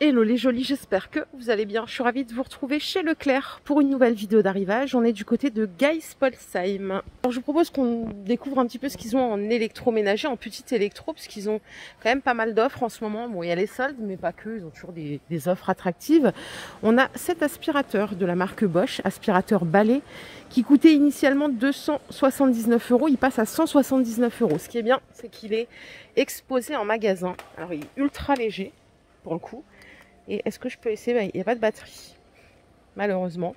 Hello les jolis, j'espère que vous allez bien. Je suis ravie de vous retrouver chez Leclerc pour une nouvelle vidéo d'arrivage. On est du côté de Geispolsheim. Alors je vous propose qu'on découvre un petit peu ce qu'ils ont en électroménager, en petit électro, parce qu'ils ont quand même pas mal d'offres en ce moment. Bon, il y a les soldes, mais pas que, ils ont toujours des offres attractives. On a cet aspirateur de la marque Bosch, aspirateur balai, qui coûtait initialement 279 €. Il passe à 179 €. Ce qui est bien, c'est qu'il est exposé en magasin. Alors il est ultra léger, pour le coup. Et est-ce que je peux essayer? Il n'y a pas de batterie, malheureusement.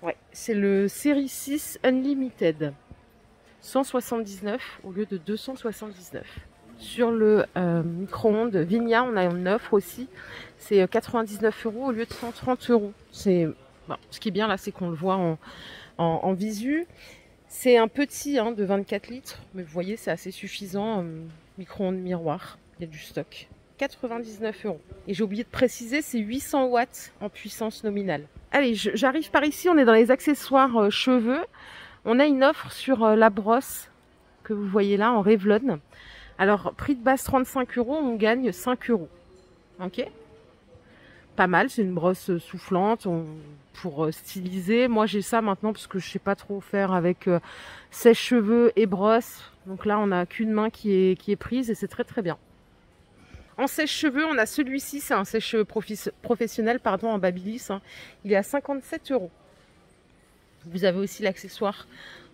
Ouais, c'est le série 6 Unlimited. 179 au lieu de 279. Sur le micro-ondes Vigna, on a une offre aussi. C'est 99 € au lieu de 130 €. C'est, bon, ce qui est bien là, c'est qu'on le voit en visu. C'est un petit de 24 litres, mais vous voyez, c'est assez suffisant. Micro-ondes miroir, il y a du stock. 99 €. Et j'ai oublié de préciser, c'est 800 watts en puissance nominale. Allez, j'arrive par ici, on est dans les accessoires cheveux. On a une offre sur la brosse que vous voyez là en Revlon. Alors, prix de base 35 €, on gagne 5 €. Ok? Pas mal, c'est une brosse soufflante pour styliser. Moi, j'ai ça maintenant parce que je sais pas trop faire avec sèche-cheveux et brosse. Donc là, on n'a qu'une main qui est prise et c'est très très bien. En sèche-cheveux, on a celui-ci, c'est un sèche-cheveux professionnel en Babyliss. Il est à 57 €. Vous avez aussi l'accessoire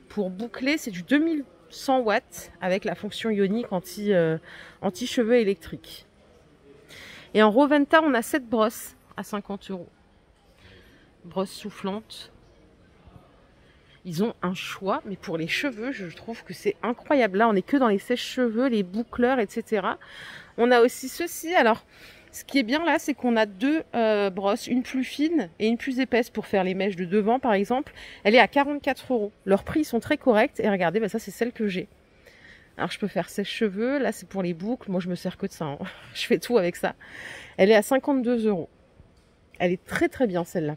pour boucler, c'est du 2100 watts avec la fonction ionique anti-cheveux électriques. Et en Roventa, on a cette brosse à 50 €. Brosse soufflante. Ils ont un choix, mais pour les cheveux, je trouve que c'est incroyable. Là, on n'est que dans les sèche-cheveux, les boucleurs, etc. On a aussi ceci. Alors, ce qui est bien là, c'est qu'on a deux brosses, une plus fine et une plus épaisse pour faire les mèches de devant, par exemple. Elle est à 44 €. Leurs prix sont très corrects. Et regardez, ça, c'est celle que j'ai. Alors, je peux faire sèche-cheveux. Là, c'est pour les boucles. Moi, je me sers que de ça. Je fais tout avec ça. Elle est à 52 €. Elle est très, très bien, celle-là.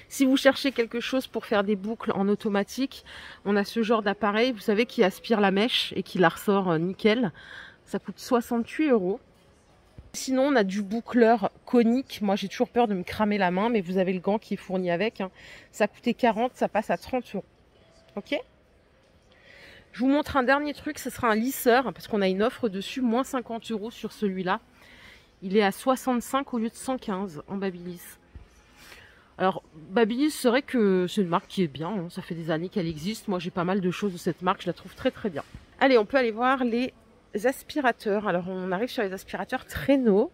Si vous cherchez quelque chose pour faire des boucles en automatique, on a ce genre d'appareil, vous savez, qui aspire la mèche et qui la ressort nickel. Ça coûte 68 €. Sinon, on a du boucleur conique. Moi, j'ai toujours peur de me cramer la main, mais vous avez le gant qui est fourni avec. Ça coûtait 40, ça passe à 30 €. Ok? Je vous montre un dernier truc, ce sera un lisseur, parce qu'on a une offre dessus, moins 50 € sur celui-là. Il est à 65 au lieu de 115 en Babyliss. Alors, Babyliss, c'est vrai que c'est une marque qui est bien. Ça fait des années qu'elle existe. Moi, j'ai pas mal de choses de cette marque. Je la trouve très, très bien. Allez, on peut aller voir les aspirateurs. Alors, on arrive sur les aspirateurs traîneaux.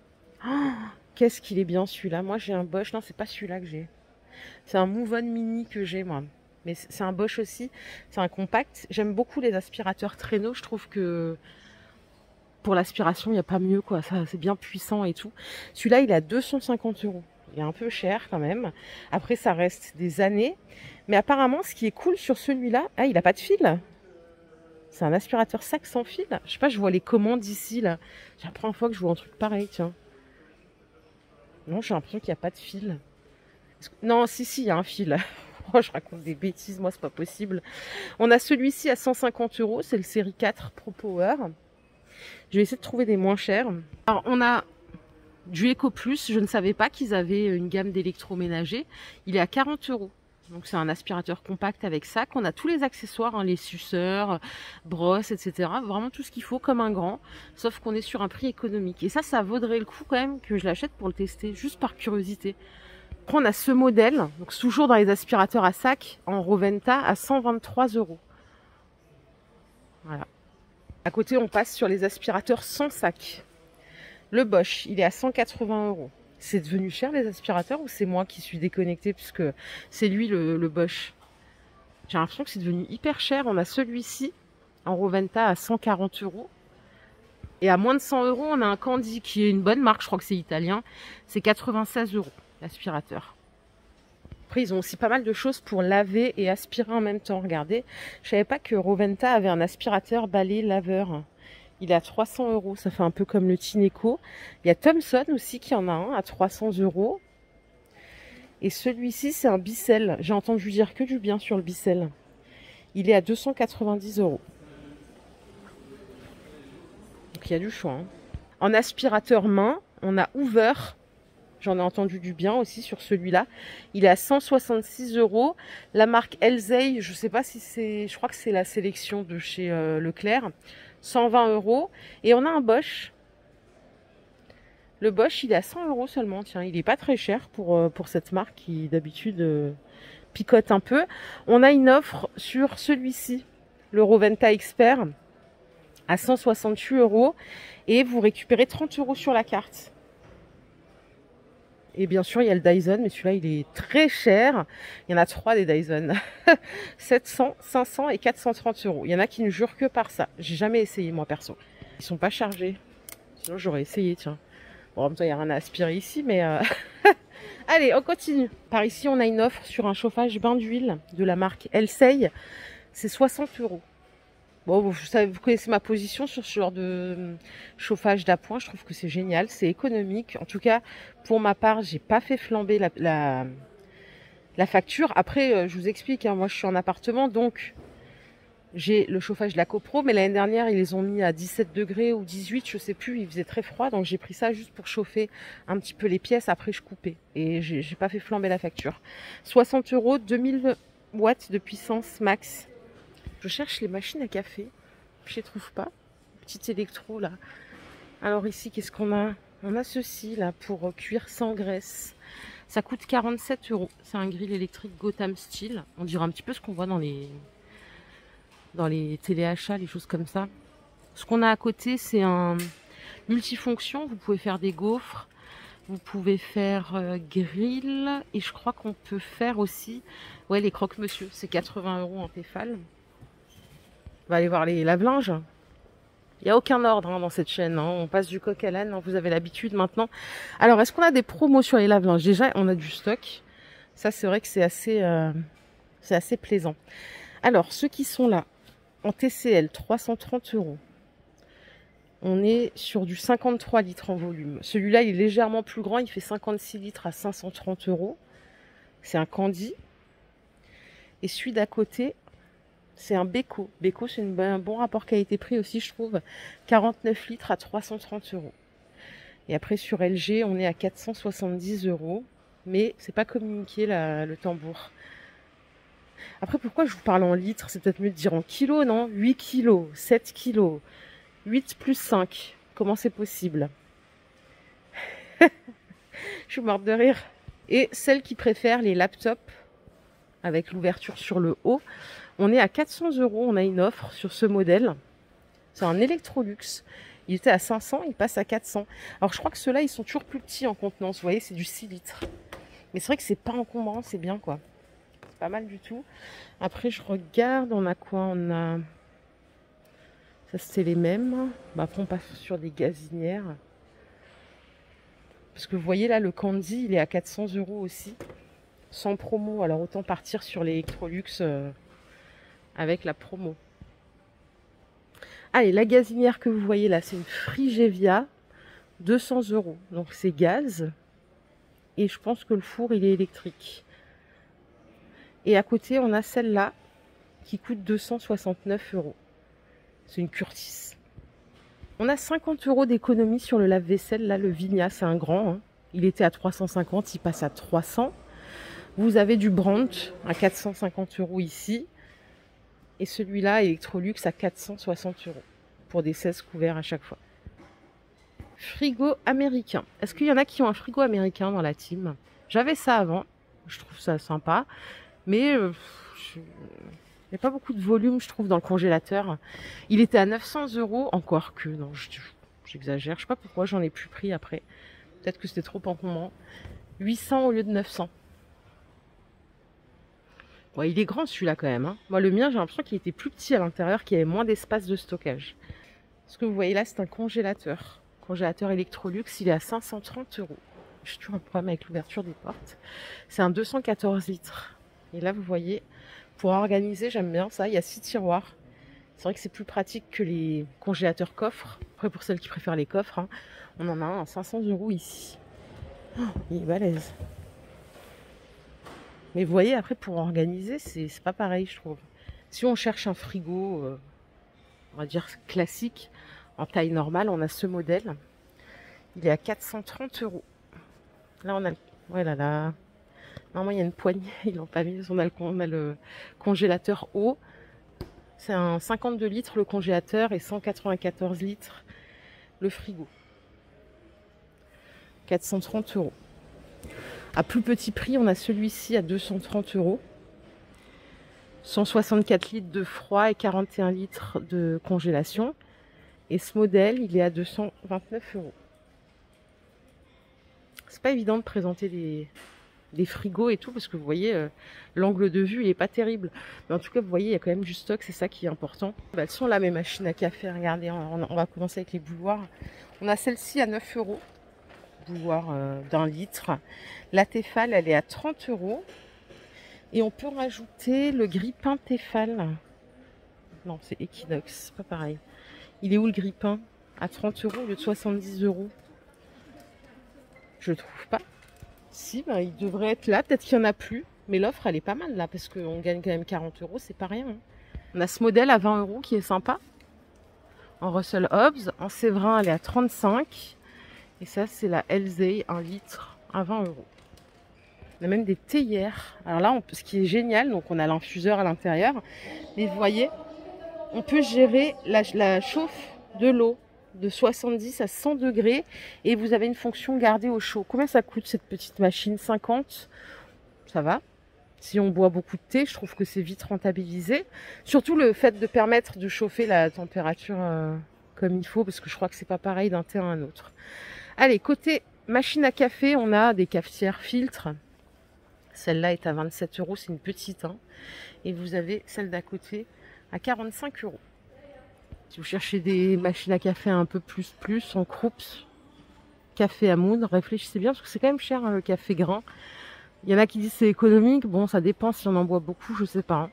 Oh, qu'est-ce qu'il est bien, celui-là. Moi, j'ai un Bosch. Non, c'est pas celui-là que j'ai. C'est un Move On Mini que j'ai, moi. Mais c'est un Bosch aussi. C'est un compact. J'aime beaucoup les aspirateurs traîneaux. Je trouve que pour l'aspiration, il n'y a pas mieux, quoi. Ça, c'est bien puissant et tout. Celui-là, il est à 250 €. Il est un peu cher quand même. Après, ça reste des années. Mais apparemment, ce qui est cool sur celui-là, il n'a pas de fil. C'est un aspirateur sac sans fil. Je sais pas, je vois les commandes ici, là. C'est la première fois que je vois un truc pareil, tiens. Non, j'ai l'impression qu'il n'y a pas de fil. Non, si, il y a un fil. Oh, je raconte des bêtises, moi, c'est pas possible. On a celui-ci à 150 €. C'est le série 4 Pro Power. Je vais essayer de trouver des moins chers. Alors, on a du Eco Plus, je ne savais pas qu'ils avaient une gamme d'électroménager. Il est à 40 €. Donc c'est un aspirateur compact avec sac. On a tous les accessoires, les suceurs, brosses, etc. Vraiment tout ce qu'il faut comme un grand. Sauf qu'on est sur un prix économique. Et ça vaudrait le coup quand même que je l'achète pour le tester, juste par curiosité. Après on a ce modèle, donc toujours dans les aspirateurs à sac, en Roventa à 123 €. Voilà. À côté on passe sur les aspirateurs sans sac. Le Bosch, il est à 180 €. C'est devenu cher les aspirateurs ou c'est moi qui suis déconnectée puisque c'est lui le Bosch? J'ai l'impression que c'est devenu hyper cher. On a celui-ci en Roventa à 140 €. Et à moins de 100 €, on a un Candy qui est une bonne marque, je crois que c'est italien. C'est 96 € l'aspirateur. Après, ils ont aussi pas mal de choses pour laver et aspirer en même temps. Regardez, je savais pas que Roventa avait un aspirateur balai laveur. Il est à 300 €, ça fait un peu comme le Tineco. Il y a Thomson aussi qui en a un à 300 €. Et celui-ci, c'est un Bissell. J'ai entendu dire que du bien sur le Bissell. Il est à 290 €. Donc il y a du choix. En aspirateur main, on a Hoover. J'en ai entendu du bien aussi sur celui-là. Il est à 166 €. La marque Elzey, je sais pas si c'est... Je crois que c'est la sélection de chez Leclerc. 120 €. Et on a un Bosch. Le Bosch, il est à 100 € seulement. Tiens, il n'est pas très cher pour cette marque qui d'habitude picote un peu. On a une offre sur celui-ci, le Roventa Expert, à 168 €. Et vous récupérez 30 € sur la carte. Et bien sûr, il y a le Dyson, mais celui-là, il est très cher. Il y en a 3 des Dyson. 700, 500 et 430 €. Il y en a qui ne jurent que par ça. J'ai jamais essayé, moi, perso. Ils sont pas chargés. Sinon, j'aurais essayé, tiens. Bon, en même temps, il n'y a rien à aspirer ici, mais... Allez, on continue. Par ici, on a une offre sur un chauffage bain d'huile de la marque Elsey. C'est 60 €. Bon, vous connaissez ma position sur ce genre de chauffage d'appoint. Je trouve que c'est génial, c'est économique. En tout cas, pour ma part, j'ai pas fait flamber la facture. Après, je vous explique, hein, moi je suis en appartement, donc j'ai le chauffage de la CoPro. Mais l'année dernière, ils les ont mis à 17 degrés ou 18, je sais plus. Il faisait très froid, donc j'ai pris ça juste pour chauffer un petit peu les pièces. Après, je coupais et j'ai pas fait flamber la facture. 60 €, 2000 watts de puissance max. Je cherche les machines à café. Je les trouve pas. Petit électro là. Alors ici, qu'est-ce qu'on a? On a ceci là pour cuire sans graisse. Ça coûte 47 €. C'est un grill électrique Gotham Steel. On dirait un petit peu ce qu'on voit dans les téléachats, les choses comme ça. Ce qu'on a à côté, c'est un multifonction. Vous pouvez faire des gaufres. Vous pouvez faire grill. Et je crois qu'on peut faire aussi les croque-monsieur. C'est 80 € en Tefal. On va aller voir les lave-linges. Il n'y a aucun ordre dans cette chaîne. On passe du coq à l'âne. Vous avez l'habitude maintenant. Alors, est-ce qu'on a des promos sur les lave-linges? Déjà, on a du stock. Ça, c'est vrai que c'est assez plaisant. Alors, ceux qui sont là, en TCL, 330 €. On est sur du 53 litres en volume. Celui-là, il est légèrement plus grand. Il fait 56 litres à 530 €. C'est un Candy. Et celui d'à côté... c'est un Beko. Beko, c'est un bon rapport qualité-prix aussi, je trouve. 49 litres à 330 €. Et après, sur LG, on est à 470 €. Mais c'est pas communiqué le tambour. Après, pourquoi je vous parle en litres? C'est peut-être mieux de dire en kilos, non? 8 kilos, 7 kilos, 8 plus 5. Comment c'est possible? Je suis morte de rire. Et celles qui préfèrent les laptops avec l'ouverture sur le haut, on est à 400 €. On a une offre sur ce modèle. C'est un Electrolux. Il était à 500, il passe à 400. Alors je crois que ceux-là, ils sont toujours plus petits en contenance. Vous voyez, c'est du 6 litres. Mais c'est vrai que c'est pas encombrant, c'est bien quoi. C'est pas mal du tout. Après, je regarde, on a quoi? On a... ça, c'est les mêmes. Après, on passe sur des gazinières. Parce que vous voyez là, le Candy, il est à 400 € aussi. Sans promo. Alors autant partir sur l'Electrolux avec la promo. Allez, la gazinière que vous voyez là, c'est une Frigevia, 200 €. Donc c'est gaz. Et je pense que le four, il est électrique. Et à côté, on a celle-là qui coûte 269 €. C'est une Curtis. On a 50 € d'économie sur le lave-vaisselle. Là, le Vigna, c'est un grand. Il était à 350, il passe à 300. Vous avez du Brandt à 450 € ici. Et celui-là, Electrolux, à 460 € pour des 16 couverts à chaque fois. Frigo américain. Est-ce qu'il y en a qui ont un frigo américain dans la team? J'avais ça avant. Je trouve ça sympa. Mais il n'y a pas beaucoup de volume, je trouve, dans le congélateur. Il était à 900 €. Encore que, non, j'exagère. Je sais pas pourquoi j'en ai plus pris après. Peut-être que c'était trop encombrant. 800 au lieu de 900. Ouais, il est grand celui-là quand même. Moi, le mien, j'ai l'impression qu'il était plus petit à l'intérieur, qu'il y avait moins d'espace de stockage. Ce que vous voyez là, c'est un congélateur. Congélateur Electrolux, il est à 530 €. J'ai toujours un problème avec l'ouverture des portes. C'est un 214 litres. Et là, vous voyez, pour organiser, j'aime bien ça. Il y a 6 tiroirs. C'est vrai que c'est plus pratique que les congélateurs coffres. Après, pour celles qui préfèrent les coffres, on en a un à 500 € ici. Oh, il est balèze. Mais vous voyez, après, pour organiser, c'est pas pareil, je trouve. Si on cherche un frigo, on va dire classique, en taille normale, on a ce modèle Il est à 430 €. Là, on a le... Ouais, là. Normalement, il y a une poignée. Ils l'ont pas mis. On a le congélateur eau. C'est un 52 litres le congélateur et 194 litres le frigo. 430 €. À plus petit prix, on a celui-ci à 230 €. 164 litres de froid et 41 litres de congélation. Et ce modèle, il est à 229 €. C'est pas évident de présenter des frigos et tout, parce que vous voyez, l'angle de vue, il est pas terrible. Mais en tout cas, vous voyez, il y a quand même du stock, c'est ça qui est important. Elles sont là, mes machines à café. Regardez, on va commencer avec les bouilloires. On a celle-ci à 9 €. Bouilloire d'1 litre. La Tefal, elle est à 30 €. Et on peut rajouter le grille-pain Tefal. Non, c'est Equinox, c'est pas pareil. Il est où le grille-pain? À 30 € au lieu de 70 €. Je le trouve pas. Si, ben, il devrait être là. Peut-être qu'il n'y en a plus. Mais l'offre, elle est pas mal là, parce qu'on gagne quand même 40 €, c'est pas rien. Hein. On a ce modèle à 20 € qui est sympa. En Russell Hobbs. En Séverin, elle est à 35. Et ça, c'est la Elzey 1 litre à 20 €. On a même des théières. Alors là, ce qui est génial, donc on a l'infuseur à l'intérieur. Mais vous voyez, on peut gérer la chauffe de l'eau de 70 à 100 degrés. Et vous avez une fonction garder au chaud. Combien ça coûte cette petite machine? 50. Ça va. Si on boit beaucoup de thé, je trouve que c'est vite rentabilisé. Surtout le fait de permettre de chauffer la température comme il faut. Parce que je crois que c'est pas pareil d'un thé à un autre. Allez, côté machine à café, on a des cafetières filtres. Celle-là est à 27 €, c'est une petite. Hein. Et vous avez celle d'à côté à 45 €. Si vous cherchez des machines à café un peu plus en Krups, café à moudre, réfléchissez bien parce que c'est quand même cher hein, le café grain. Il y en a qui disent c'est économique, bon ça dépend si on en boit beaucoup, je sais pas. Hein.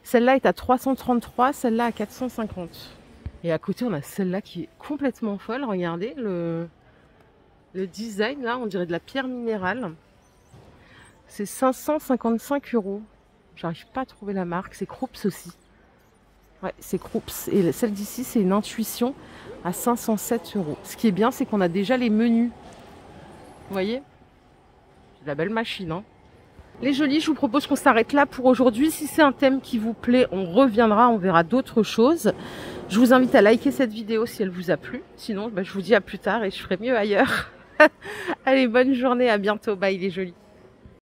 Celle-là est à 333, celle-là à 450. Et à côté on a celle-là qui est complètement folle, regardez le design là, on dirait de la pierre minérale. C'est 555 €. J'arrive pas à trouver la marque. C'est Krups aussi. Ouais, c'est Krups. Et celle d'ici, c'est une Intuition à 507 €. Ce qui est bien, c'est qu'on a déjà les menus. Vous voyez? C'est de la belle machine. Hein. Les jolis, je vous propose qu'on s'arrête là pour aujourd'hui. Si c'est un thème qui vous plaît, on reviendra. On verra d'autres choses. Je vous invite à liker cette vidéo si elle vous a plu. Sinon, je vous dis à plus tard et je ferai mieux ailleurs. Allez, bonne journée. À bientôt. Bye les jolis.